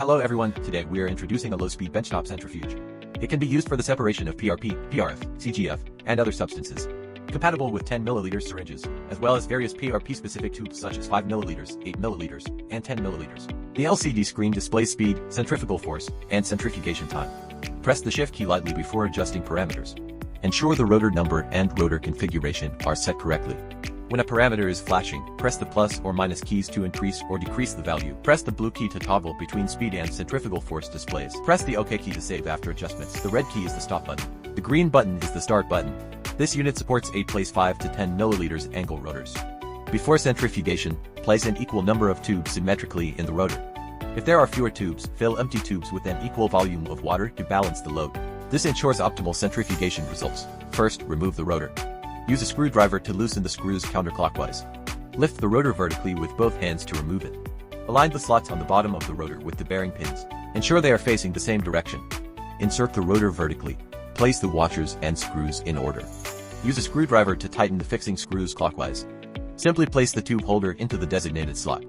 Hello everyone, today we are introducing a low-speed benchtop centrifuge. It can be used for the separation of PRP, PRF, CGF, and other substances. Compatible with 10 ml syringes, as well as various PRP-specific tubes such as 5 ml, 8 ml, and 10 ml. The LCD screen displays speed, centrifugal force, and centrifugation time. Press the shift key lightly before adjusting parameters. Ensure the rotor number and rotor configuration are set correctly. When a parameter is flashing, press the plus or minus keys to increase or decrease the value. Press the blue key to toggle between speed and centrifugal force displays. Press the OK key to save after adjustments. The red key is the stop button. The green button is the start button. This unit supports 8-place 5 to 10 ml angle rotors. Before centrifugation, place an equal number of tubes symmetrically in the rotor. If there are fewer tubes, fill empty tubes with an equal volume of water to balance the load. This ensures optimal centrifugation results. First, remove the rotor. Use a screwdriver to loosen the screws counterclockwise. Lift the rotor vertically with both hands to remove it. Align the slots on the bottom of the rotor with the bearing pins. Ensure they are facing the same direction. Insert the rotor vertically. Place the washers and screws in order. Use a screwdriver to tighten the fixing screws clockwise. Simply place the tube holder into the designated slot.